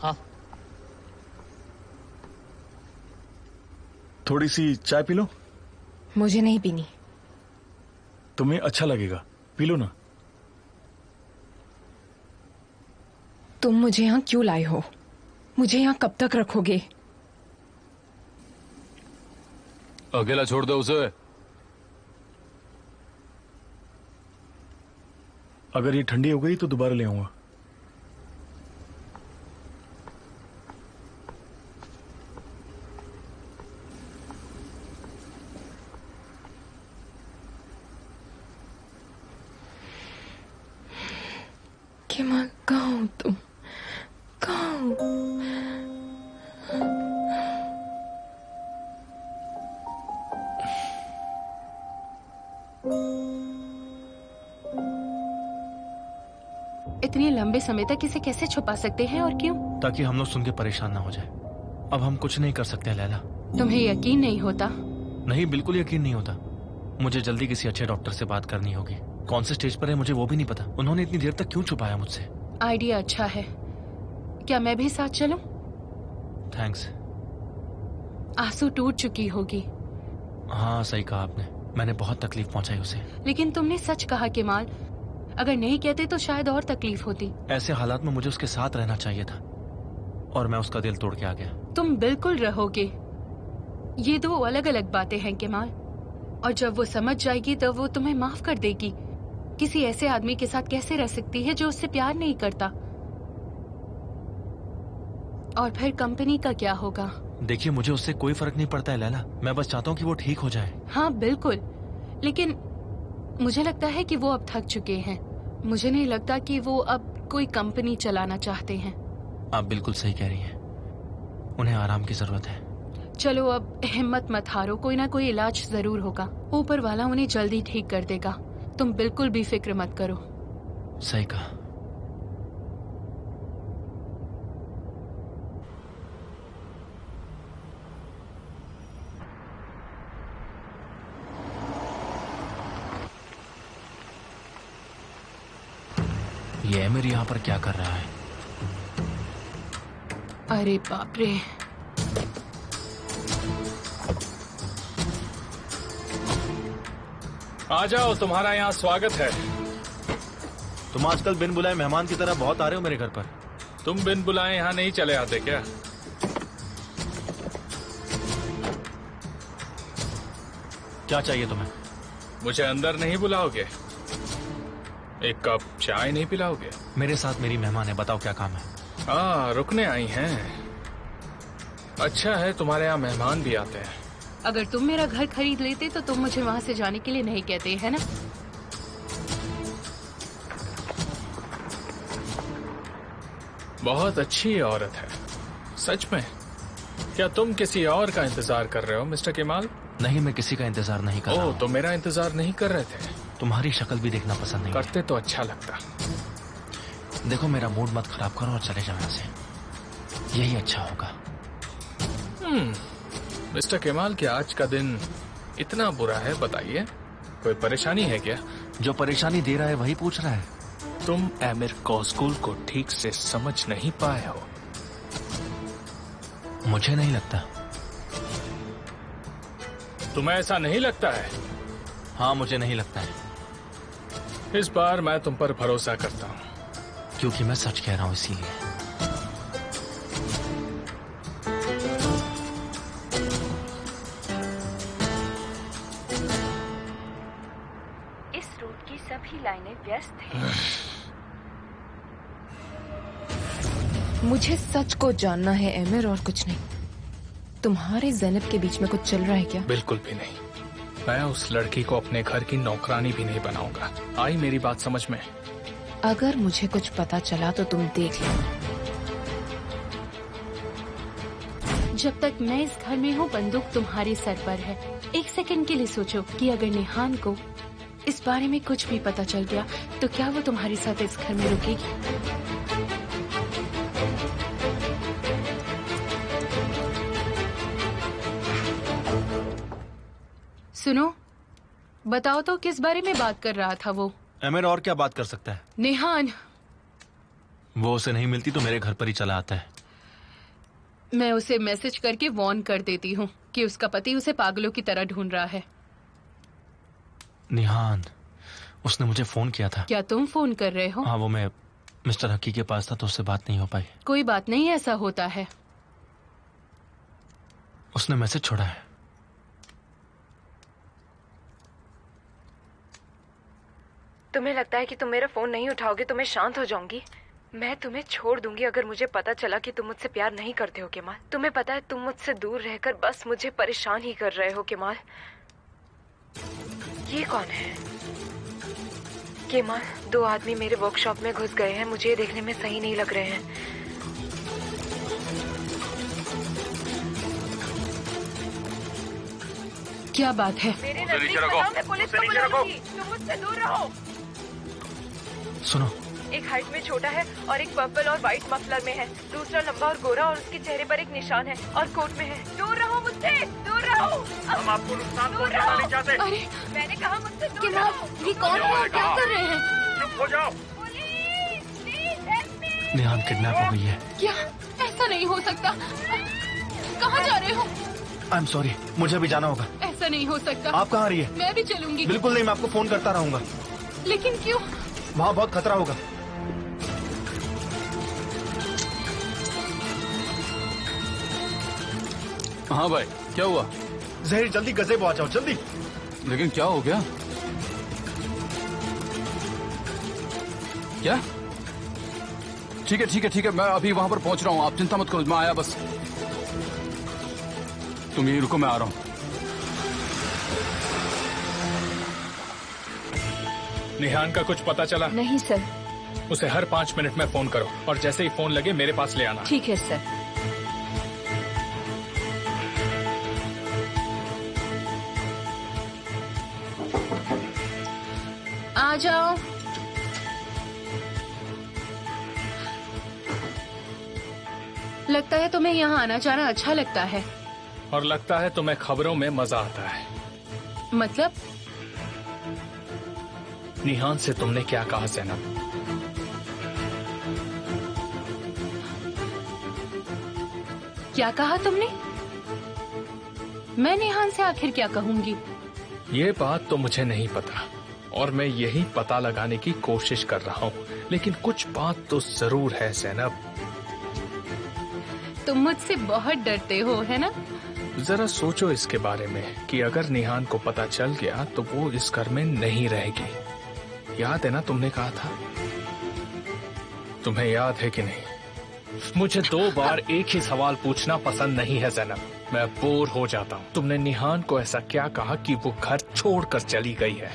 हाँ। थोड़ी सी चाय पी लो। मुझे नहीं पीनी। तुम्हें अच्छा लगेगा, पी लो ना। तुम मुझे यहाँ क्यों लाए हो? मुझे यहाँ कब तक रखोगे? अकेला छोड़ दो उसे। अगर ये ठंडी हो गई तो दोबारा ले आऊंगा। केमाल, कहाँ हो तुम? कहाँ हो? इतने लंबे समय तक इसे कैसे छुपा सकते हैं और क्यों? ताकि हम लोग सुन के परेशान ना हो जाए। अब हम कुछ नहीं कर सकते लैला। तुम्हें यकीन नहीं होता? नहीं, बिल्कुल यकीन नहीं होता। मुझे जल्दी किसी अच्छे डॉक्टर से बात करनी होगी। कौन से स्टेज पर है मुझे वो भी नहीं पता। उन्होंने इतनी देर तक क्यों छुपाया मुझसे? आइडिया अच्छा है। क्या मैं भी साथ चलूं? थैंक्स। आंसू टूट चुकी होगी। हाँ, सही कहा आपने। मैंने बहुत तकलीफ पहुंचाई उसे। लेकिन तुमने सच कहा केमाल। अगर नहीं कहते तो शायद और तकलीफ होती। ऐसे हालात में मुझे उसके साथ रहना चाहिए था और मैं उसका दिल तोड़ के आ गया। तुम बिल्कुल रहोगे। ये दो अलग अलग बातें हैं केमाल। और जब वो समझ जाएगी तब वो तुम्हें माफ कर देगी। किसी ऐसे आदमी के साथ कैसे रह सकती है जो उससे प्यार नहीं करता? और फिर कंपनी का क्या होगा? देखिए, मुझे उससे कोई फर्क नहीं पड़ता है लैला। मैं बस चाहता हूँ कि वो ठीक हो जाए। हाँ बिल्कुल, लेकिन मुझे लगता है कि वो अब थक चुके हैं। मुझे नहीं लगता कि वो अब कोई कंपनी चलाना चाहते हैं। आप बिल्कुल सही कह रही हैं। उन्हें आराम की जरूरत है। चलो अब हिम्मत मत हारो, कोई ना कोई इलाज जरूर होगा। ऊपर वाला उन्हें जल्दी ठीक कर देगा। तुम बिल्कुल भी फिक्र मत करो। सही कहा। ये एमिर यहाँ पर क्या कर रहा है? अरे बाप रे। आ जाओ, तुम्हारा यहाँ स्वागत है। तुम आजकल बिन बुलाए मेहमान की तरह बहुत आ रहे हो मेरे घर पर। तुम बिन बुलाए यहाँ नहीं चले आते क्या? क्या चाहिए तुम्हें? मुझे अंदर नहीं बुलाओगे? एक कप चाय नहीं पिलाओगे? मेरे साथ मेरी मेहमान है, बताओ क्या काम है? रुकने आई हैं। अच्छा है, तुम्हारे यहाँ मेहमान भी आते हैं। अगर तुम मेरा घर खरीद लेते तो तुम मुझे वहाँ से जाने के लिए नहीं कहते, है ना? बहुत अच्छी औरत है, सच में। क्या तुम किसी और का इंतजार कर रहे हो मिस्टर केमाल? नहीं, मैं किसी का इंतजार नहीं कर रहा हूं। तो मेरा इंतजार नहीं कर रहे थे? तुम्हारी शक्ल भी देखना पसंद नहीं करते तो अच्छा लगता। देखो, मेरा मूड मत खराब करो और चले जाओ यहाँ से। यही अच्छा होगा। मिस्टर केमाल, क्या आज का दिन इतना बुरा है? बताइए, कोई परेशानी है क्या? जो परेशानी दे रहा है वही पूछ रहा है। तुम एमिर कोस्कुल को ठीक से समझ नहीं पाए हो। मुझे नहीं लगता। तुम्हें ऐसा नहीं लगता है? हाँ, मुझे नहीं लगता है। इस बार मैं तुम पर भरोसा करता हूँ। क्योंकि मैं सच कह रहा हूँ, इसीलिए। इस रूट की सभी लाइनें व्यस्त हैं। मुझे सच को जानना है एमिर, और कुछ नहीं। तुम्हारे ज़ैनब के बीच में कुछ चल रहा है क्या? बिल्कुल भी नहीं। मैं उस लड़की को अपने घर की नौकरानी भी नहीं बनाऊंगा। आई मेरी बात समझ में? अगर मुझे कुछ पता चला तो तुम देख लो। जब तक मैं इस घर में हूँ, बंदूक तुम्हारे सर पर है। एक सेकंड के लिए सोचो कि अगर नेहान को इस बारे में कुछ भी पता चल गया तो क्या वो तुम्हारे साथ इस घर में रुकेगी? सुनो, बताओ तो किस बारे में बात कर रहा था वो? एमिर और क्या बात कर सकता है? नेहान। वो उसे नहीं मिलती तो मेरे घर पर ही चला आता है। मैं उसे मैसेज करके वार्न कर देती हूँ कि उसका पति उसे पागलों की तरह ढूंढ रहा है। निहान, उसने मुझे फोन किया था। क्या तुम फोन कर रहे हो? हाँ, वो मैं मिस्टर हकी के पास था तो उससे बात नहीं हो पाई। कोई बात नहीं, ऐसा होता है। उसने मैसेज छोड़ा है। तुम्हें लगता है कि तुम मेरा फोन नहीं उठाओगे तो मैं शांत हो जाऊंगी? मैं तुम्हें छोड़ दूंगी अगर मुझे पता चला कि तुम मुझसे प्यार नहीं करते हो केमाल। तुम्हें पता है तुम मुझसे दूर रहकर बस मुझे परेशान ही कर रहे हो केमाल। ये कौन है? केमाल, 2 आदमी मेरे वर्कशॉप में घुस गए हैं। मुझे ये देखने में सही नहीं लग रहे हैं। क्या बात है? मेरे नजदीक बताओ, मैं पुलिस को बुलाऊंगी। तुम मुझसे दूर रहो। सुनो, एक हाइट में छोटा है और एक पर्पल और व्हाइट मफलर में है। दूसरा लंबा और गोरा और उसके चेहरे पर एक निशान है और कोट में है। दूर रहो मुझसे, दूर रहो। हम आपको नुकसान पहुंचाना नहीं चाहते। अरे मैंने कहा मुझसे दूर केमाल, रहो। ये कौन है और क्या कर रहे हैं? चुप हो जाओ। Police, please help me. Nihan kidnap हो गई है। क्या? ऐसा नहीं हो सकता। कहाँ जा रहे हो? आई एम सॉरी, मुझे अभी जाना होगा। ऐसा नहीं हो सकता। आप कहाँ आ रही है? मैं भी चलूंगी। बिल्कुल नहीं, मैं आपको फोन करता रहूंगा। लेकिन क्यों? वहाँ बहुत खतरा होगा। हाँ भाई, क्या हुआ? जहीर, जल्दी गज़ेबो आ जाओ, जल्दी। लेकिन क्या हो गया? क्या? ठीक है ठीक है ठीक है, मैं अभी वहां पर पहुंच रहा हूँ। आप चिंता मत करो, मैं आया बस। तुम यही रुको, मैं आ रहा हूँ। निहान का कुछ पता चला? नहीं सर। उसे हर 5 मिनट में फोन करो और जैसे ही फोन लगे मेरे पास ले आना। ठीक है सर। आ जाओ। लगता है तुम्हें यहाँ आना जाना अच्छा लगता है। और लगता है तुम्हें खबरों में मजा आता है। मतलब? निहान से तुमने क्या कहा ज़ैनब? क्या कहा तुमने? मैं निहान से आखिर क्या कहूंगी? ये बात तो मुझे नहीं पता और मैं यही पता लगाने की कोशिश कर रहा हूँ, लेकिन कुछ बात तो जरूर है ज़ैनब। तुम मुझसे बहुत डरते हो, है ना? जरा सोचो इसके बारे में कि अगर निहान को पता चल गया तो वो इस घर में नहीं रहेगी। याद है ना तुमने कहा था? तुम्हें याद है कि नहीं? मुझे 2 बार एक ही सवाल पूछना पसंद नहीं है ज़ैनब, मैं बोर हो जाता हूँ। तुमने निहान को ऐसा क्या कहा कि वो घर छोड़कर चली गई है?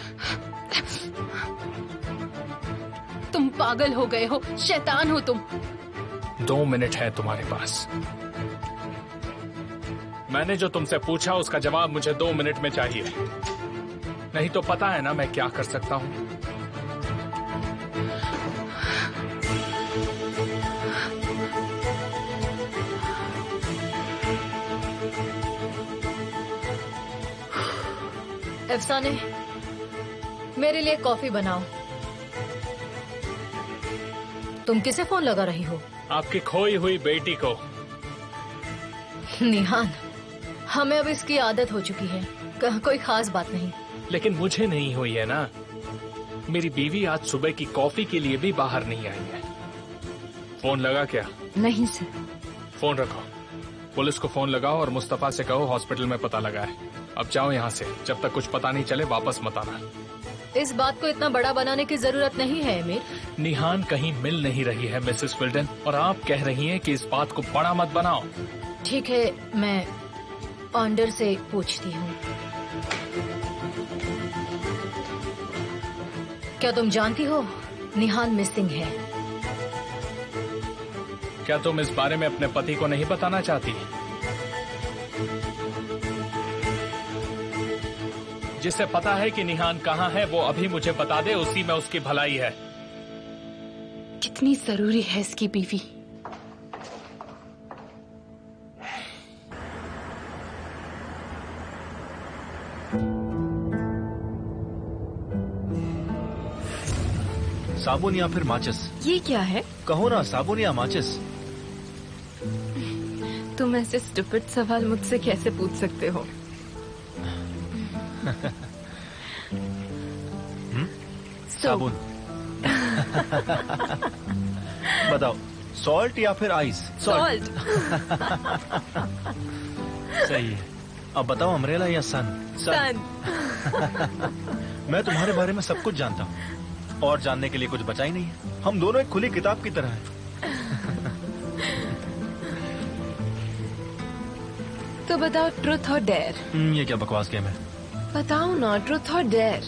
तुम पागल हो गए हो, शैतान हो तुम। 2 मिनट है तुम्हारे पास। मैंने जो तुमसे पूछा उसका जवाब मुझे 2 मिनट में चाहिए, नहीं तो पता है ना मैं क्या कर सकता हूँ। अफसाने, मेरे लिए कॉफी बनाओ। तुम किसे फोन लगा रही हो? आपकी खोई हुई बेटी को। निहान, हमें अब इसकी आदत हो चुकी है। कोई खास बात नहीं। लेकिन मुझे नहीं हुई है ना। मेरी बीवी आज सुबह की कॉफी के लिए भी बाहर नहीं आई है। फोन लगा क्या? नहीं सर। फोन रखो, पुलिस को फोन लगाओ और मुस्तफा से कहो हॉस्पिटल में पता लगा है। अब जाओ यहाँ से, जब तक कुछ पता नहीं चले वापस मत आना। इस बात को इतना बड़ा बनाने की जरूरत नहीं है एमिर। निहान कहीं मिल नहीं रही है मिसेस विल्डन, और आप कह रही हैं कि इस बात को बड़ा मत बनाओ। ठीक है, मैं ऑन्डर से पूछती हूँ। क्या तुम जानती हो निहान मिसिंग है? क्या तुम इस बारे में अपने पति को नहीं बताना चाहती? जिसे पता है कि निहान कहाँ है वो अभी मुझे बता दे, उसी में उसकी भलाई है। कितनी जरूरी है इसकी बीवी। साबुन या फिर माचिस? ये क्या है? कहो ना, साबुन या माचिस? तुम ऐसे स्टूपिड सवाल मुझसे कैसे पूछ सकते हो? साबुन। बताओ, सॉल्ट या फिर आइस? सॉल्ट। सही है। अब बताओ, अम्ब्रेला या सन? सन। मैं तुम्हारे बारे में सब कुछ जानता हूँ और जानने के लिए कुछ बचा ही नहीं है। हम दोनों एक खुली किताब की तरह हैं। तो बताओ, ट्रुथ और डेयर? ये क्या बकवास गेम है? बताओ ना, ट्रुथ और डेयर।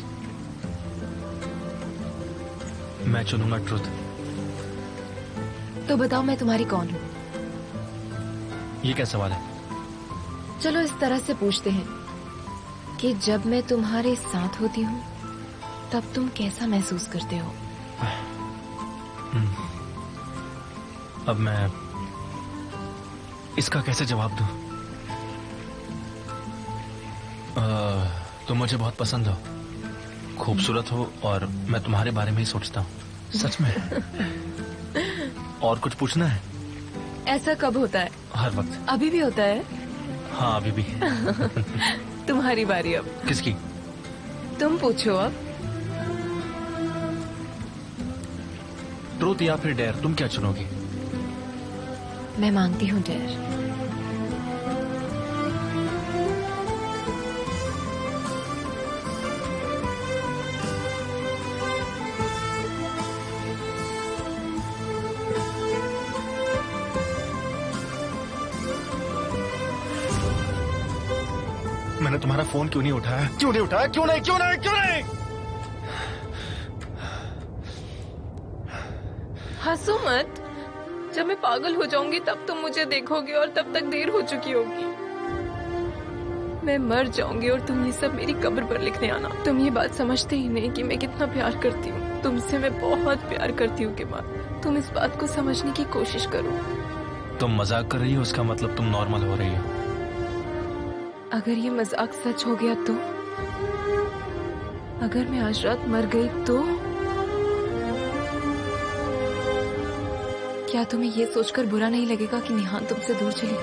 मैं चुनूंगा ट्रुथ। तो बताओ, मैं तुम्हारी कौन हूँ? ये क्या सवाल है? चलो इस तरह से पूछते हैं कि जब मैं तुम्हारे साथ होती हूँ तब तुम कैसा महसूस करते हो? अब मैं इसका कैसे जवाब दूं? तुम मुझे बहुत पसंद हो, खूबसूरत हो और मैं तुम्हारे बारे में ही सोचता हूँ। सच में। और कुछ पूछना है? ऐसा कब होता है? हर वक्त। अभी भी होता है? हाँ, अभी भी। तुम्हारी बारी अब। किसकी? तुम पूछो अब। ट्रूथ या फिर डेयर, तुम क्या चुनोगी? मैं मांगती हूँ डेयर। मैंने तुम्हारा फोन क्यों नहीं उठाया? क्यों नहीं उठाया? क्यों नहीं? क्यों नहीं? क्यों नहीं? हंसो मत। जब मैं पागल हो जाऊंगी तब तुम मुझे देखोगे और तब तक देर हो चुकी होगी। मैं मर जाऊंगी और तुम ये सब मेरी कब्र पर लिखने आना। तुम ये बात समझते ही नहीं कि मैं कितना प्यार करती हूँ। तुमसे मैं बहुत प्यार करती हूँ केमाल। तुम इस बात को समझने की कोशिश करो। तुम मजाक कर रही हो, उसका मतलब तुम नॉर्मल हो रही हो। अगर ये मजाक सच हो गया तो? अगर मैं आज रात मर गई तो? क्या तुम्हें ये सोचकर बुरा नहीं लगेगा कि निहान तुमसे दूर चली गई?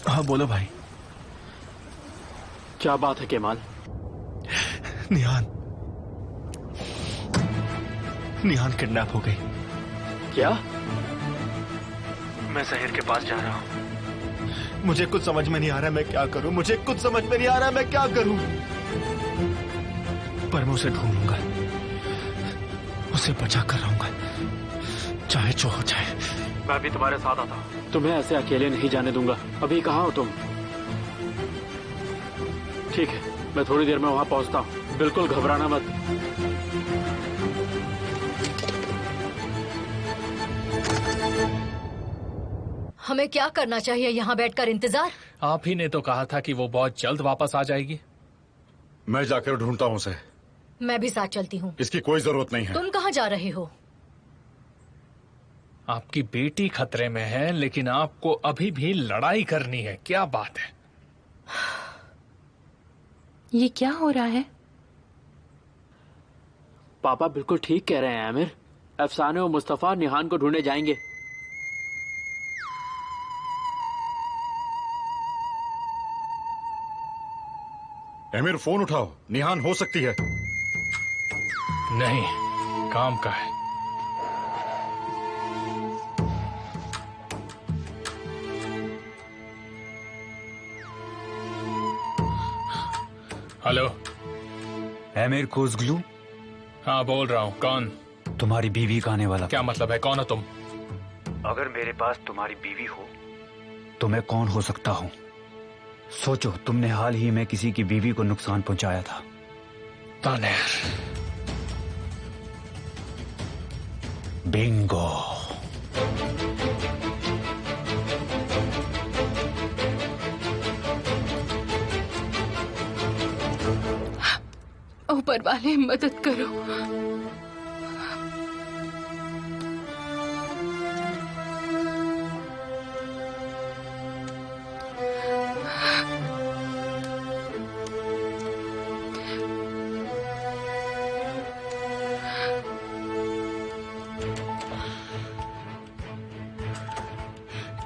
हाँ, बोलो भाई। क्या बात है केमाल? निहान किडनैप हो गई। क्या? मैं शहर के पास जा रहा हूँ। मुझे कुछ समझ में नहीं आ रहा मैं क्या करूं। मुझे कुछ समझ में नहीं आ रहा मैं क्या करूं। पर मैं उसे ढूंढूंगा, उसे बचा कर रहूंगा, चाहे जो हो जाए। मैं भी तुम्हारे साथ आता हूँ। तुम्हें ऐसे अकेले नहीं जाने दूंगा। अभी कहाँ हो तुम? ठीक है, मैं थोड़ी देर में वहां पहुंचता हूँ। बिल्कुल घबराना मत। हमें क्या करना चाहिए? यहाँ बैठकर इंतजार? आप ही ने तो कहा था कि वो बहुत जल्द वापस आ जाएगी। मैं जाकर ढूंढता हूँ उसे। मैं भी साथ चलती हूँ। इसकी कोई जरूरत नहीं है। तुम कहाँ जा रहे हो? आपकी बेटी खतरे में है, लेकिन आपको अभी भी लड़ाई करनी है। क्या बात है? ये क्या हो रहा है? पापा बिल्कुल ठीक कह रहे हैं आमिर। अफसाने और मुस्तफा निहान को ढूंढने जाएंगे। आमिर, फोन उठाओ। निहान हो सकती है। नहीं, काम का है। हेलो, आमिर कोज़ग्लू? हाँ, बोल रहा हूँ। कौन? तुम्हारी बीवी का आने वाला। क्या मतलब है? कौन हो तुम? अगर मेरे पास तुम्हारी बीवी हो तो मैं कौन हो सकता हूँ? सोचो, तुमने हाल ही में किसी की बीवी को नुकसान पहुंचाया था। तानेर। बिंगो। ऊपर वाले मदद करो।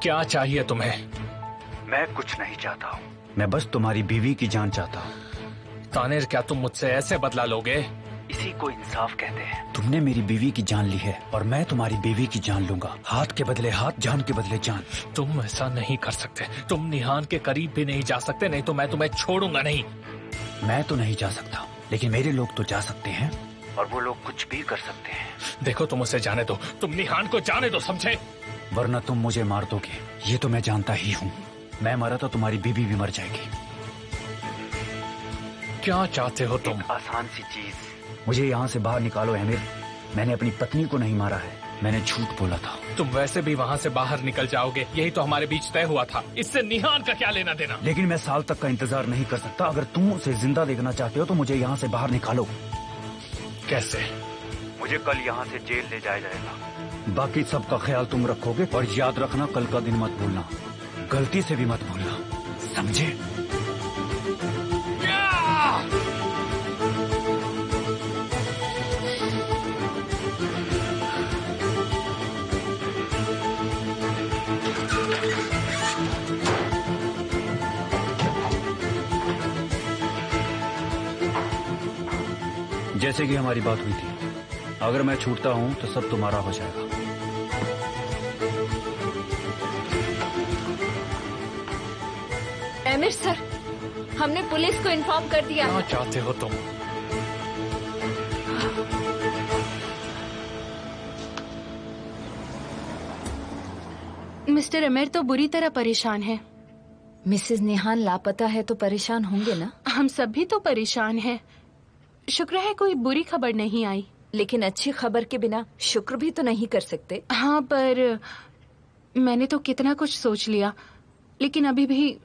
क्या चाहिए तुम्हें? मैं कुछ नहीं चाहता हूँ, मैं बस तुम्हारी बीवी की जान चाहता हूँ। तानिर, क्या तुम मुझसे ऐसे बदला लोगे? इसी को इंसाफ कहते हैं। तुमने मेरी बीवी की जान ली है और मैं तुम्हारी बीवी की जान लूंगा। हाथ के बदले हाथ, जान के बदले जान। तुम ऐसा नहीं कर सकते। तुम निहान के करीब भी नहीं जा सकते, नहीं तो मैं तुम्हें छोड़ूंगा नहीं। मैं तो नहीं जा सकता, लेकिन मेरे लोग तो जा सकते हैं और वो लोग कुछ भी कर सकते हैं। देखो, तुम उसे जाने दो, तुम निहान को जाने दो, समझे? वरना तुम मुझे मार दोगे, ये तो मैं जानता ही हूँ। मैं मरा तो तुम्हारी बीवी भी मर जाएगी। क्या चाहते हो तुम? आसान सी चीज, मुझे यहाँ से बाहर निकालो अमीर। मैंने अपनी पत्नी को नहीं मारा है, मैंने झूठ बोला था। तुम वैसे भी वहाँ से बाहर निकल जाओगे, यही तो हमारे बीच तय हुआ था। इससे निहान का क्या लेना देना? लेकिन मैं साल तक का इंतजार नहीं कर सकता। अगर तुम उसे जिंदा देखना चाहते हो तो मुझे यहाँ से बाहर निकालो। कैसे? मुझे कल यहाँ से जेल ले जाया जाएगा। बाकी सबका ख्याल तुम रखोगे, और याद रखना कल का दिन मत भूलना, गलती से भी मत भूलना, समझे? जैसे कि हमारी बात हुई थी, अगर मैं छूटता हूं तो सब तुम्हारा हो जाएगा। एमिर सर, हमने पुलिस को इन्फॉर्म कर दिया। क्या चाहते हो तुम? मिस्टर अमीर तो बुरी तरह परेशान है। मिसेस निहान लापता है तो परेशान होंगे ना? हम सब भी तो परेशान हैं। शुक्र है कोई बुरी खबर नहीं आई। लेकिन अच्छी खबर के बिना शुक्र भी तो नहीं कर सकते। हाँ, पर मैंने तो कितना कुछ सोच लिया, लेकिन अभी भी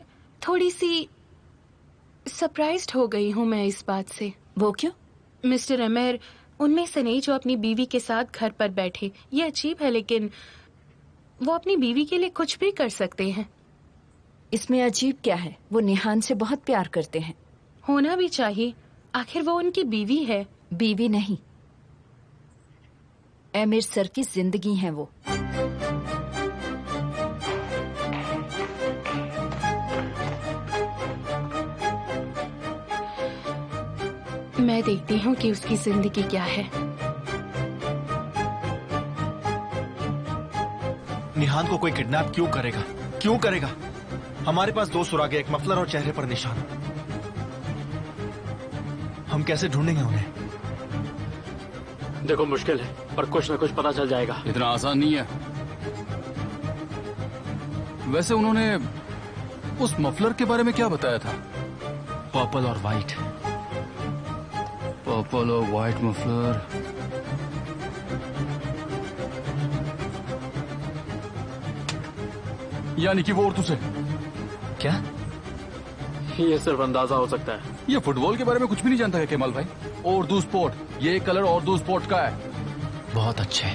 थोड़ी सी सरप्राइज्ड हो गई हूँ मैं इस बात से। वो क्यों? मिस्टर अमीर उनमें से नहीं जो अपनी बीवी के साथ घर पर बैठे। ये अजीब है, लेकिन वो अपनी बीवी के लिए कुछ भी कर सकते हैं। इसमें अजीब क्या है? वो निहान से बहुत प्यार करते हैं। होना भी चाहिए, आखिर वो उनकी बीवी है। बीवी नहीं, एमिर सर की जिंदगी है वो। मैं देखती हूँ कि उसकी जिंदगी क्या है। निहान को कोई किडनैप क्यों करेगा? क्यों करेगा? हमारे पास 2 सुरागे, एक मफलर और चेहरे पर निशान। हम कैसे ढूंढेंगे उन्हें? देखो, मुश्किल है, पर कुछ न कुछ पता चल जाएगा। इतना आसान नहीं है। वैसे उन्होंने उस मफलर के बारे में क्या बताया था? पर्पल और व्हाइट। पर्पल और व्हाइट मफलर। यानी कि वो और तुझे क्या? ये सिर्फ अंदाजा हो सकता है। ये फुटबॉल के बारे में कुछ भी नहीं जानता है केमाल भाई। उर्दू स्पोर्ट, ये कलर उर्दू स्पोर्ट का है। बहुत अच्छे।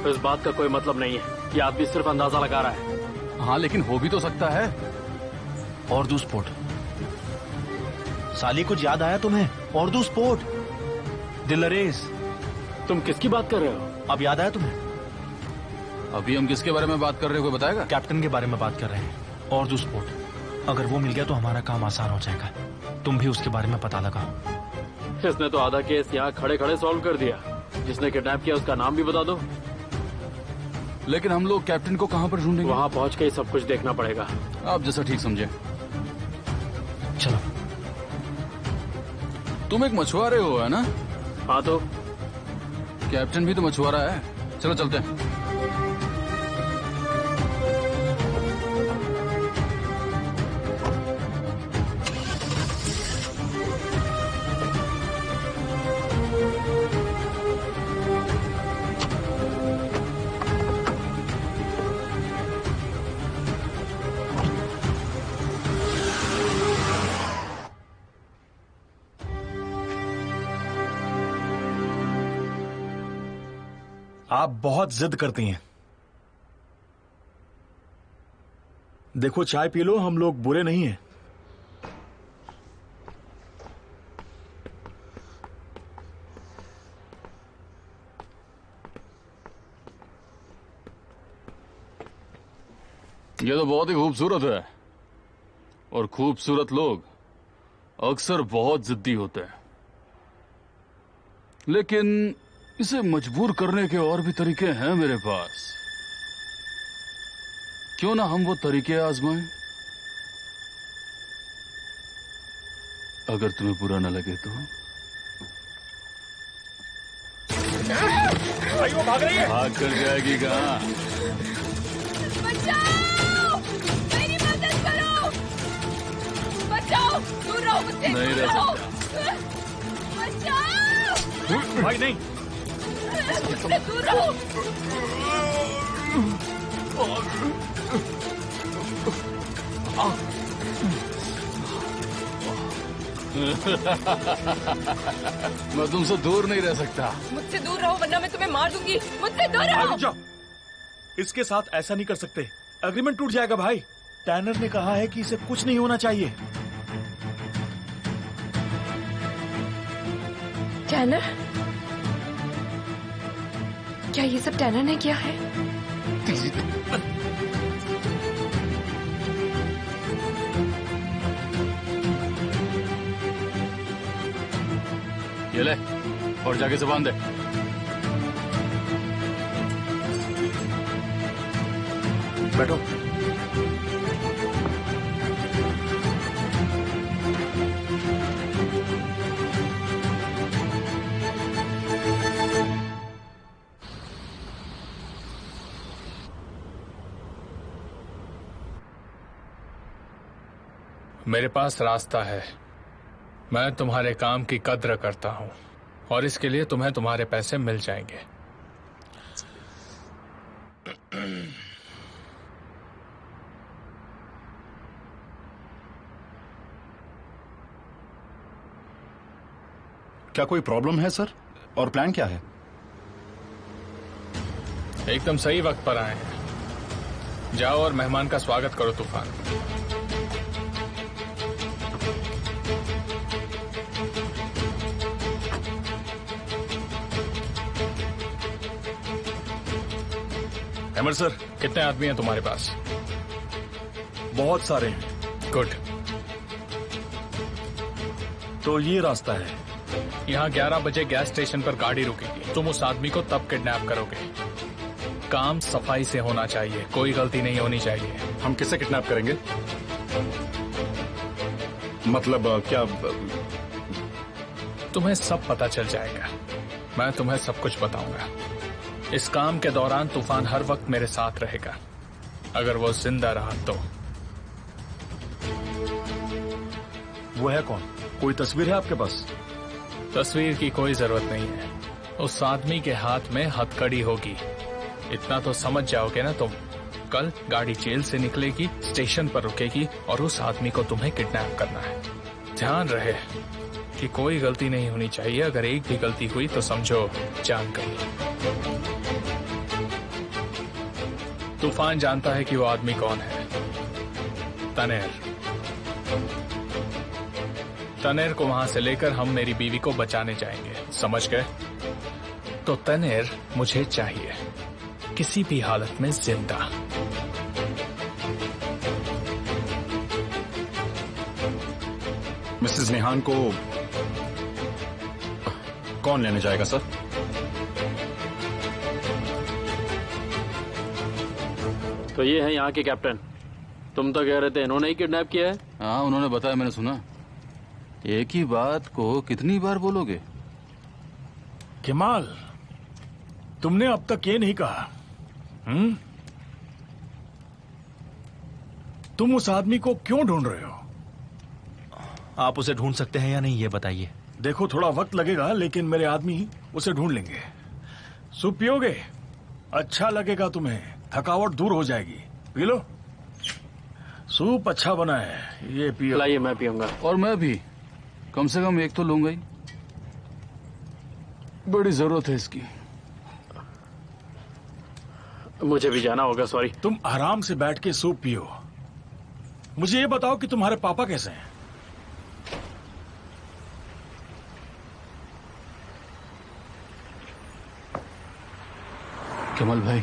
तो इस बात का कोई मतलब नहीं है, ये आदमी सिर्फ अंदाजा लगा रहा है। हाँ, लेकिन हो भी तो सकता है। उर्दू स्पोर्ट। साली, कुछ याद आया तुम्हें? उर्दू स्पोर्ट, दिलरेज। तुम किसकी बात कर रहे हो? अब याद आया तुम्हें? अभी हम किसके बारे में बात कर रहे हो, कोई बताएगा? कैप्टन के बारे में बात कर रहे हैं। उर्दू स्पोर्ट। अगर वो मिल गया तो हमारा काम आसान हो जाएगा। तुम भी उसके बारे में पता लगाओ। इसने तो आधा केस यहाँ खड़े खड़े सॉल्व कर दिया। जिसने किडनैप किया उसका नाम भी बता दो। लेकिन हम लोग कैप्टन को कहाँ पर ढूंढेंगे? वहाँ पहुँच के ही सब कुछ देखना पड़ेगा। आप जैसा ठीक समझे। चलो। तुम एक मछुआरे हो, है ना? हाँ, तो कैप्टन भी तो मछुआरा है। चलो चलते हैं। आप बहुत जिद करती हैं। देखो, चाय पी लो, हम लोग बुरे नहीं हैं। ये तो बहुत ही खूबसूरत है और खूबसूरत लोग अक्सर बहुत जिद्दी होते हैं, लेकिन इसे मजबूर करने के और भी तरीके हैं मेरे पास। क्यों ना हम वो तरीके आजमाएं? अगर तुम्हें बुरा न लगे तो। भाई वो भाग रही है। भाग कर जाएगी कहाँ? बचाओ! मेरी मदद करो! बचाओ! दूर रहो मुझसे! नहीं दूर रह रहो! सकता। बचाओ! भाई नहीं, मुझसे दूर रहो! मैं तुमसे दूर नहीं रह सकता। मुझसे दूर रहो वरना मैं तुम्हें मार दूंगी। मुझसे दूर रहो। रुक जाओ, इसके साथ ऐसा नहीं कर सकते, एग्रीमेंट टूट जाएगा भाई। टैनर ने कहा है कि इसे कुछ नहीं होना चाहिए। टैनर? क्या ये सब टैनर ने किया है? ये ले और जाके से बांध दे। बैठो। मेरे पास रास्ता है। मैं तुम्हारे काम की कद्र करता हूं और इसके लिए तुम्हें तुम्हारे पैसे मिल जाएंगे। क्या कोई प्रॉब्लम है सर? और प्लान क्या है? एकदम सही वक्त पर आए हैं। जाओ और मेहमान का स्वागत करो तूफान। एमर सर, कितने आदमी हैं तुम्हारे पास? बहुत सारे हैं। गुड। तो ये रास्ता है। यहाँ 11 बजे गैस स्टेशन पर गाड़ी रुकेगी। तुम उस आदमी को तब किडनैप करोगे। काम सफाई से होना चाहिए, कोई गलती नहीं होनी चाहिए। हम किसे किडनैप करेंगे? मतलब क्या? तुम्हें सब पता चल जाएगा। मैं तुम्हें सब कुछ बताऊंगा। इस काम के दौरान तूफान हर वक्त मेरे साथ रहेगा, अगर वो जिंदा रहा तो। वो है कौन? कोई तस्वीर है आपके पास? तस्वीर की कोई जरूरत नहीं है। उस आदमी के हाथ में हथकड़ी होगी। इतना तो समझ जाओगे ना तुम। कल गाड़ी जेल से निकलेगी, स्टेशन पर रुकेगी और उस आदमी को तुम्हें किडनैप करना है। ध्यान रहे कि कोई गलती नहीं होनी चाहिए। अगर एक भी गलती हुई तो समझो जान गई। तूफान जानता है कि वो आदमी कौन है। तनेर। तनेर को वहां से लेकर हम मेरी बीवी को बचाने जाएंगे, समझ गए? तो तनेर मुझे चाहिए, किसी भी हालत में जिंदा। मिसेस निहान को कौन लेने जाएगा सर? तो ये है यहाँ के कैप्टन। तुम तो कह रहे थे इन्होंने ही किडनैप किया है। हाँ, उन्होंने बताया, मैंने सुना। एक ही बात को कितनी बार बोलोगे? केमाल, तुमने अब तक ये नहीं कहा। तुम उस आदमी को क्यों ढूंढ रहे हो? आप उसे ढूंढ सकते हैं या नहीं, ये बताइए। देखो, थोड़ा वक्त लगेगा, लेकिन मेरे आदमी उसे ढूंढ लेंगे। सूप पियोगे? अच्छा लगेगा तुम्हें, थकावट दूर हो जाएगी। पी लो, सूप अच्छा बना है, ये पियो। लाइए, मैं पीऊंगा। और मैं भी कम से कम एक तो लूंगा ही। बड़ी जरूरत है इसकी। मुझे भी जाना होगा, सॉरी। तुम आराम से बैठ के सूप पियो। मुझे ये बताओ कि तुम्हारे पापा कैसे हैं? कमल भाई,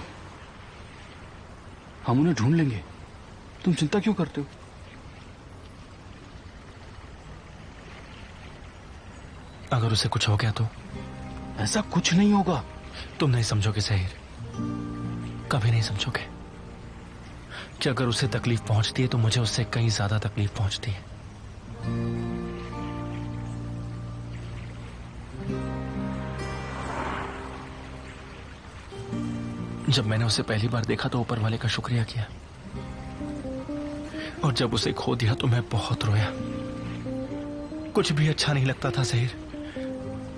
हम उन्हें ढूंढ लेंगे। तुम चिंता क्यों करते हो? अगर उसे कुछ हो गया तो? ऐसा कुछ नहीं होगा। तुम नहीं समझोगे ज़हीर, कभी नहीं समझोगे कि अगर उसे तकलीफ पहुंचती है तो मुझे उससे कहीं ज्यादा तकलीफ पहुंचती है। जब मैंने उसे पहली बार देखा तो ऊपर वाले का शुक्रिया किया, और जब उसे खो दिया तो मैं बहुत रोया। कुछ भी अच्छा नहीं लगता था ज़हीर।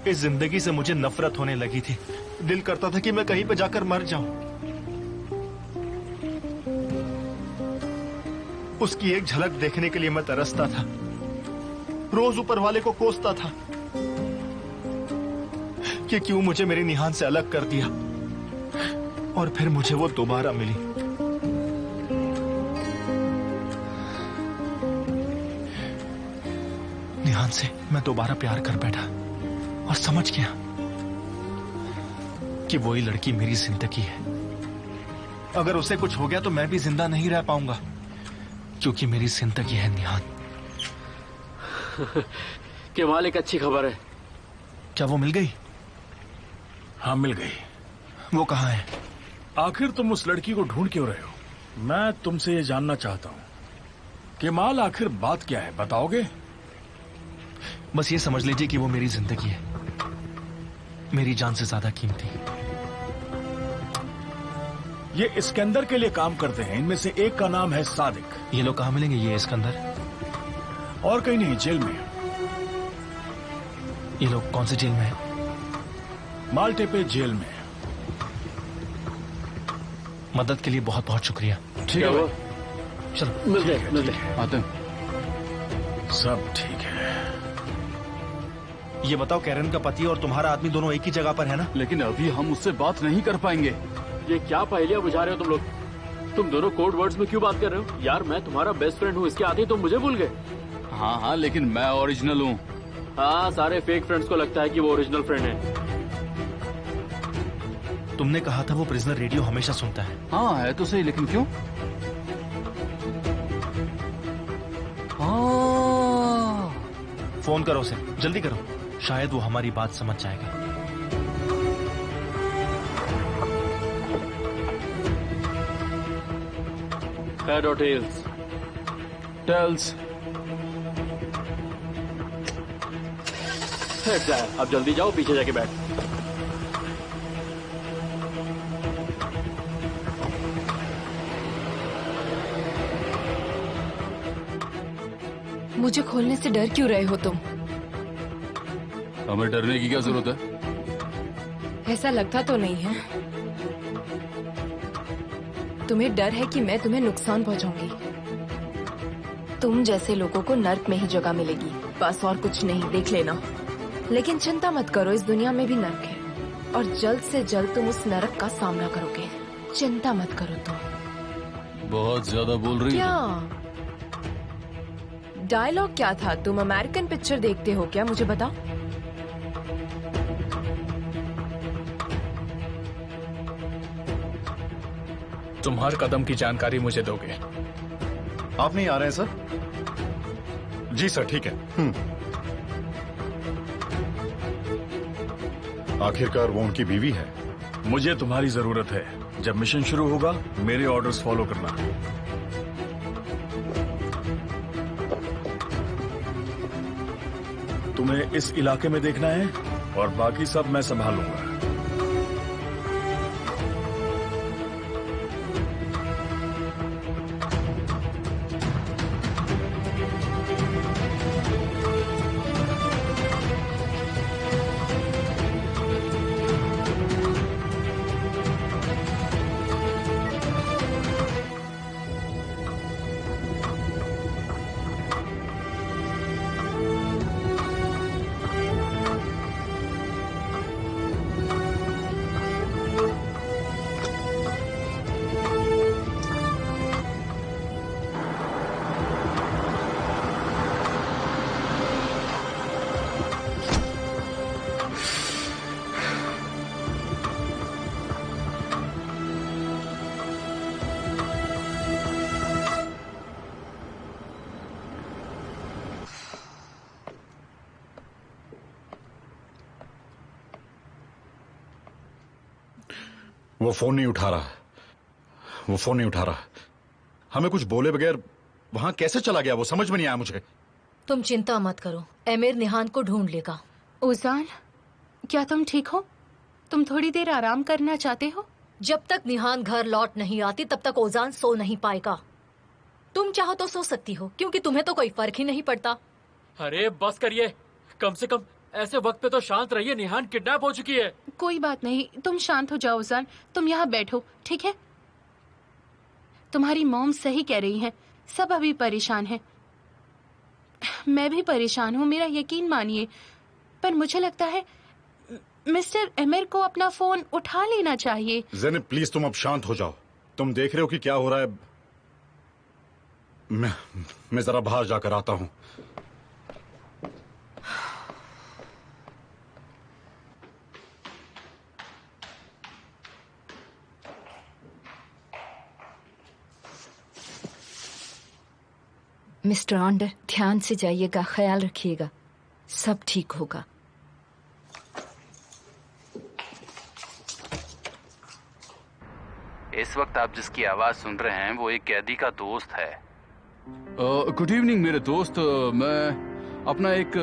इस जिंदगी से मुझे नफरत होने लगी थी। दिल करता था कि मैं कहीं पे जाकर मर जाऊं। उसकी एक झलक देखने के लिए मैं तरसता था। रोज ऊपर वाले को कोसता था कि क्यों मुझे मेरी निहान से अलग कर दिया, और फिर मुझे वो दोबारा मिली। निहान से मैं दोबारा प्यार कर बैठा और समझ गया कि वही लड़की मेरी जिंदगी है। अगर उसे कुछ हो गया तो मैं भी जिंदा नहीं रह पाऊंगा, क्योंकि मेरी जिंदगी है निहान। केमाल, एक अच्छी खबर है। क्या वो मिल गई? हाँ, मिल गई। वो कहाँ है? आखिर तुम उस लड़की को ढूंढ क्यों रहे हो? मैं तुमसे ये जानना चाहता हूँ, केमाल आखिर बात क्या है, बताओगे? बस ये समझ लीजिए कि वो मेरी जिंदगी है, मेरी जान से ज्यादा कीमती। ये इस्कंदर के लिए काम करते हैं। इनमें से एक का नाम है सादिक। ये लोग कहाँ मिलेंगे, ये इस्कंदर? और कहीं नहीं, जेल में। ये लोग कौन से जेल में है? माल्टे पे जेल में। मदद के लिए बहुत बहुत शुक्रिया। ठीक है वो, चलो मिलते आते हैं। सब ठीक है। ये बताओ, कैरन का पति और तुम्हारा आदमी दोनों एक ही जगह पर है ना? लेकिन अभी हम उससे बात नहीं कर पाएंगे। ये क्या पहेलियां बुझा रहे हो तुम लोग? तुम दोनों कोड वर्ड्स में क्यों बात कर रहे हो? यार, मैं तुम्हारा बेस्ट फ्रेंड हूँ, इसके आते ही तुम मुझे भूल गए। हाँ हाँ, लेकिन मैं ओरिजिनल हूँ। हाँ, सारे फेक फ्रेंड्स को लगता है कि वो ओरिजिनल फ्रेंड है। तुमने कहा था वो प्रिजनर रेडियो हमेशा सुनता है। हाँ, है तो सही, लेकिन क्यों? हाँ, फोन करो उसे, जल्दी करो, शायद वो हमारी बात समझ जाएगा। हेड और टेल्स? टेल्स। हेड है। अब जल्दी जाओ, पीछे जाके बैठ। मुझे खोलने से डर क्यों रहे हो तुम? हमें डरने की क्या जरूरत है? ऐसा लगता तो नहीं है। तुम्हें डर है कि मैं तुम्हें नुकसान पहुंचाऊंगी। तुम जैसे लोगों को नर्क में ही जगह मिलेगी, बस और कुछ नहीं, देख लेना। लेकिन चिंता मत करो, इस दुनिया में भी नर्क है, और जल्द से जल्द तुम उस नरक का सामना करोगे। चिंता मत करो तुम। बहुत ज्यादा बोल रही क्या हो। डायलॉग क्या था? तुम अमेरिकन पिक्चर देखते हो क्या? मुझे बताओ। तुम हर कदम की जानकारी मुझे दोगे। आप नहीं आ रहे हैं सर? जी सर, ठीक है। आखिरकार वो उनकी बीवी है। मुझे तुम्हारी जरूरत है। जब मिशन शुरू होगा मेरे ऑर्डर्स फॉलो करना। तुम्हें इस इलाके में देखना है और बाकी सब मैं संभालूंगा। वो फोन नहीं उठा रहा, वो फोन नहीं उठा रहा। हमें कुछ बोले बगैर वहां कैसे चला गया वो समझ में नहीं आया मुझे। तुम चिंता मत करो, एमिर निहान को ढूंढ लेगा। ओजान, क्या तुम ठीक हो? तुम थोड़ी देर आराम करना चाहते हो? जब तक निहान घर लौट नहीं आती तब तक ओजान सो नहीं पाएगा। तुम चाहो तो सो सकती हो, क्योंकि तुम्हें तो कोई फर्क ही नहीं पड़ता। अरे बस करिए, कम से कम ऐसे वक्त पे तो शांत रहिए। निहान किडनैप हो चुकी है। कोई बात नहीं, तुम शांत हो जाओ ओजान। तुम यहाँ बैठो, ठीक है? तुम्हारी मॉम सही कह रही हैं, सब अभी परेशान हैं। मैं भी परेशान हूँ, मेरा यकीन मानिए, पर मुझे लगता है मिस्टर एमिर को अपना फोन उठा लेना चाहिए। ज़ैनब प्लीज तुम अब शांत हो जाओ। तुम देख रहे हो कि क्या हो रहा है। मैं जरा बाहर जाकर आता हूँ। मिस्टर ऑन्डर, ध्यान से जाइएगा, ख्याल रखिएगा, सब ठीक होगा। इस वक्त आप जिसकी आवाज सुन रहे हैं वो एक कैदी का दोस्त है। गुड इवनिंग मेरे दोस्त। मैं अपना एक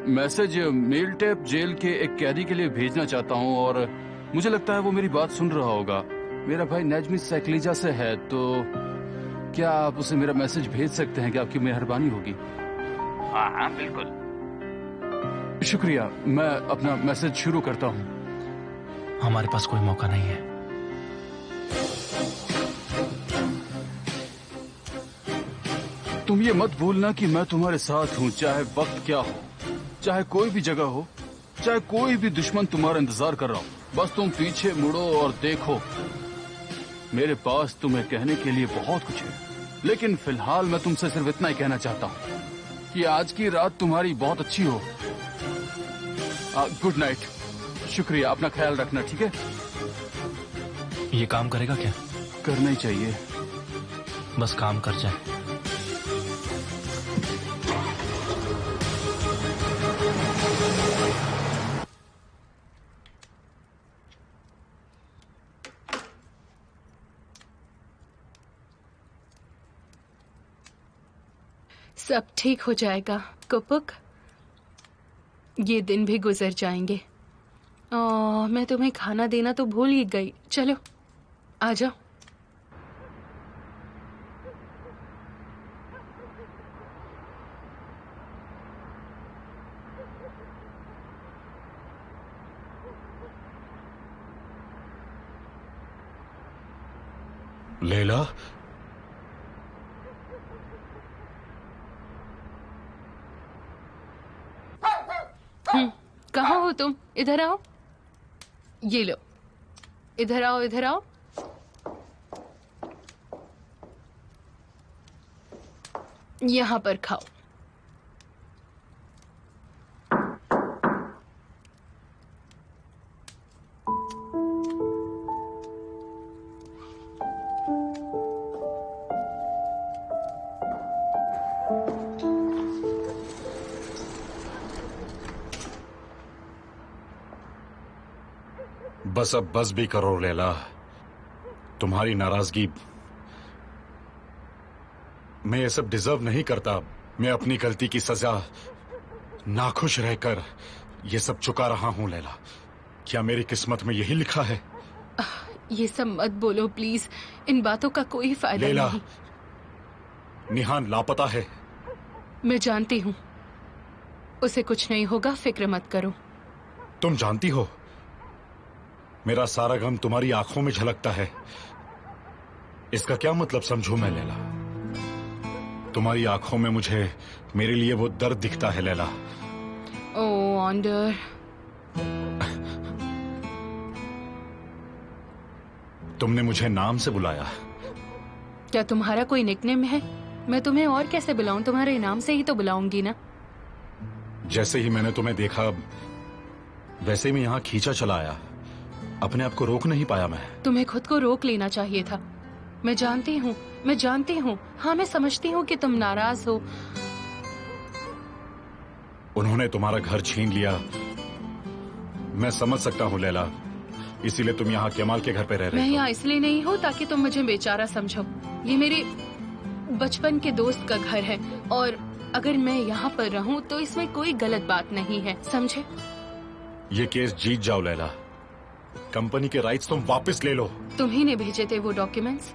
मैसेज मेल टैप जेल के एक कैदी के लिए भेजना चाहता हूं और मुझे लगता है वो मेरी बात सुन रहा होगा। मेरा भाई नजमी साइकिलिजा से है, तो क्या आप उसे मेरा मैसेज भेज सकते हैं? क्या आपकी मेहरबानी होगी? हाँ हाँ बिल्कुल। शुक्रिया। मैं अपना मैसेज शुरू करता हूँ। हमारे पास कोई मौका नहीं है। तुम ये मत भूलना कि मैं तुम्हारे साथ हूँ, चाहे वक्त क्या हो, चाहे कोई भी जगह हो, चाहे कोई भी दुश्मन तुम्हारा इंतजार कर रहा हो। बस तुम पीछे मुड़ो और देखो। मेरे पास तुम्हें कहने के लिए बहुत कुछ है, लेकिन फिलहाल मैं तुमसे सिर्फ इतना ही कहना चाहता हूँ कि आज की रात तुम्हारी बहुत अच्छी हो। Good night. शुक्रिया, अपना ख्याल रखना, ठीक है? ये काम करेगा क्या? करना ही चाहिए। बस काम कर जाए। सब ठीक हो जाएगा कुपुक, ये दिन भी गुजर जाएंगे। मैं तुम्हें खाना देना तो भूल ही गई। चलो आ जाओ। लैला, कहाँ हो तुम? इधर आओ। ये लो, इधर आओ, इधर आओ। यहाँ पर खाओ। बस अब बस भी करो लैला। तुम्हारी नाराजगी, मैं ये सब डिजर्व नहीं करता। मैं अपनी गलती की सजा नाखुश रहकर ये सब चुका रहा हूं लैला। क्या मेरी किस्मत में यही लिखा है? ये सब मत बोलो प्लीज, इन बातों का कोई फायदा लैला, नहीं। निहान लापता है। मैं जानती हूँ, उसे कुछ नहीं होगा, फिक्र मत करो। तुम जानती हो मेरा सारा गम तुम्हारी आंखों में झलकता है। इसका क्या मतलब समझूं मैं लैला? तुम्हारी आंखों में मुझे मेरे लिए वो दर्द दिखता है लैला। ओह ऑन्डर, तुमने मुझे नाम से बुलाया। क्या तुम्हारा कोई निकनेम है? मैं तुम्हें और कैसे बुलाऊं? तुम्हारे नाम से ही तो बुलाऊंगी ना। जैसे ही मैंने तुम्हें देखा वैसे ही मैं यहाँ खींचा चला आया। अपने आप को रोक नहीं पाया मैं। तुम्हें खुद को रोक लेना चाहिए था। मैं जानती हूँ, मैं जानती हूँ। हाँ, मैं समझती हूँ कि तुम नाराज हो। उन्होंने तुम्हारा घर छीन लिया, मैं समझ सकता हूँ लैला। इसीलिए तुम यहाँ केमाल के घर पे रह मैं रहे हो। यहाँ इसलिए नहीं हूँ ताकि तुम मुझे बेचारा समझो। ये मेरे बचपन के दोस्त का घर है और अगर मैं यहाँ पर रहूँ तो इसमें कोई गलत बात नहीं है, समझे? ये केस जीत जाओ लैला, कंपनी के राइट्स तुम वापस ले लो। तुम्ही ने भेजे थे वो डॉक्यूमेंट्स,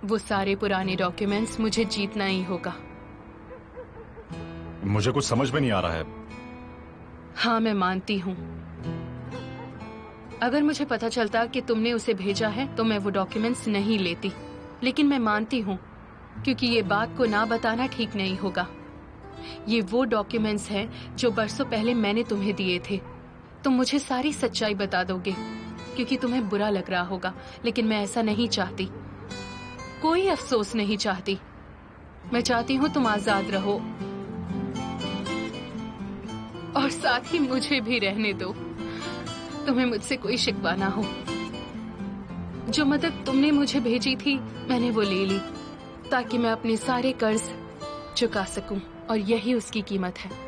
वो सारे पुराने डॉक्यूमेंट्स, मुझे जीतना ही होगा। मुझे कुछ समझ में नहीं आ रहा है। हाँ, मैं मानती हूँ। अगर मुझे पता चलता कि तुमने उसे भेजा है तो मैं वो डॉक्यूमेंट्स नहीं लेती, लेकिन मैं मानती हूँ क्योंकि ये बात को ना बताना ठीक नहीं होगा। ये वो डॉक्यूमेंट्स हैं जो बरसों पहले मैंने तुम्हें दिए थे। तुम मुझे सारी सच्चाई बता दोगे क्योंकि तुम्हें बुरा लग रहा होगा, लेकिन मैं ऐसा नहीं चाहती। कोई अफसोस नहीं चाहती। मैं चाहती हूँ तुम आजाद रहो और साथ ही मुझे भी रहने दो। तुम्हें मुझसे कोई शिकवा ना हो। जो मदद तुमने मुझे भेजी थी मैंने वो ले ली ताकि मैं अपने सारे कर्ज चुका सकूं, और यही उसकी कीमत है।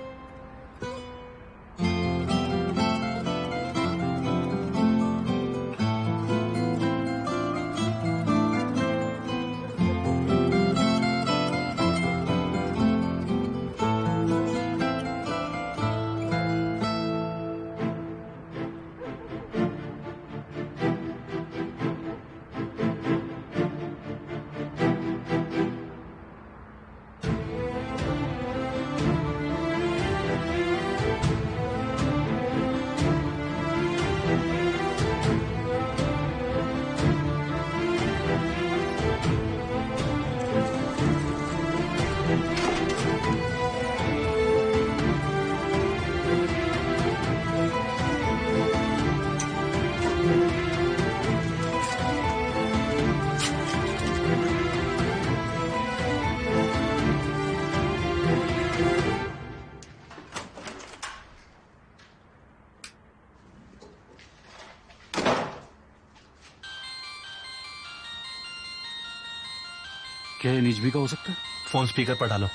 क्या ये निजमी का हो सकता है? फोन स्पीकर पर डालो।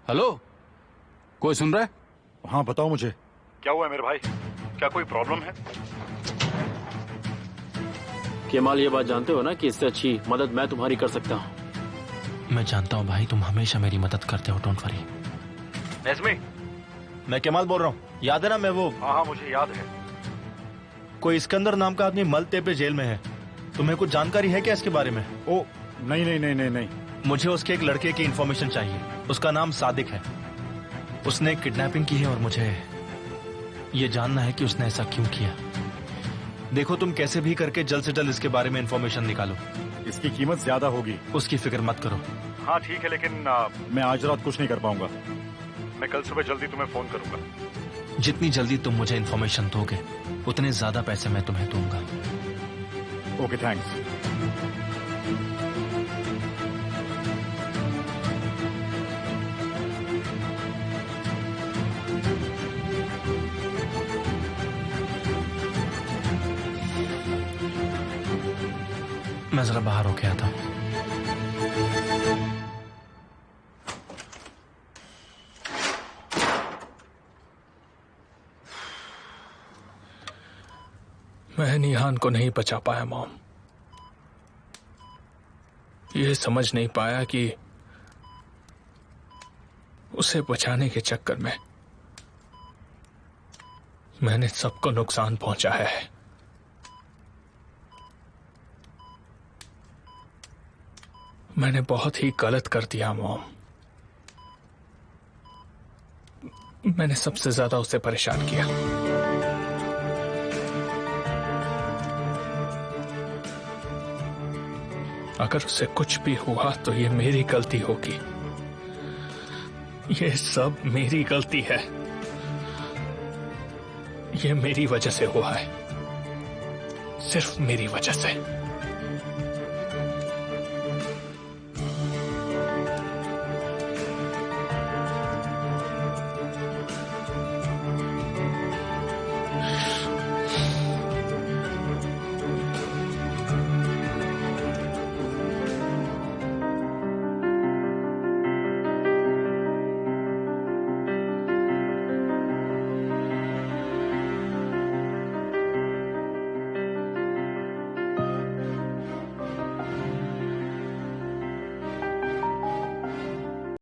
हेलो, कोई सुन रहा है? हाँ बताओ मुझे, क्या हुआ है मेरे भाई? क्या कोई प्रॉब्लम है? केमाल, ये बात जानते हो ना कि इससे अच्छी मदद मैं तुम्हारी कर सकता हूँ। मैं जानता हूँ भाई, तुम हमेशा मेरी मदद करते हो, डोंट वरी। नेज़मी, मैं केमाल बोल रहा हूँ। याद है ना मैं वो? हाँ मुझे याद है। कोई सिकंदर नाम का आदमी मलते पे जेल में है। तुम्हें कुछ जानकारी है क्या इसके बारे में? ओ नहीं नहीं नहीं नहीं नहीं, मुझे उसके एक लड़के की इन्फॉर्मेशन चाहिए। उसका नाम सादिक है। उसने किडनैपिंग की है और मुझे ये जानना है कि उसने ऐसा क्यों किया। देखो, तुम कैसे भी करके जल्द से जल्द इसके बारे में इन्फॉर्मेशन निकालो। इसकी कीमत ज्यादा होगी। उसकी फिक्र मत करो। हाँ ठीक है, लेकिन मैं आज रात कुछ नहीं कर पाऊंगा। मैं कल सुबह जल्दी तुम्हें फोन करूंगा। जितनी जल्दी तुम मुझे इन्फॉर्मेशन दोगे उतने ज्यादा पैसे मैं तुम्हें दूंगा। Okay, thanks. मैं जरा बाहर होके आता हूँ। मैं निहान को नहीं बचा पाया मॉम। ये समझ नहीं पाया कि उसे बचाने के चक्कर में मैंने सबको नुकसान पहुंचाया है। मैंने बहुत ही गलत कर दिया मॉम। मैंने सबसे ज्यादा उसे परेशान किया। अगर उसे कुछ भी हुआ तो ये मेरी गलती होगी। ये सब मेरी गलती है। ये मेरी वजह से हुआ है, सिर्फ मेरी वजह से।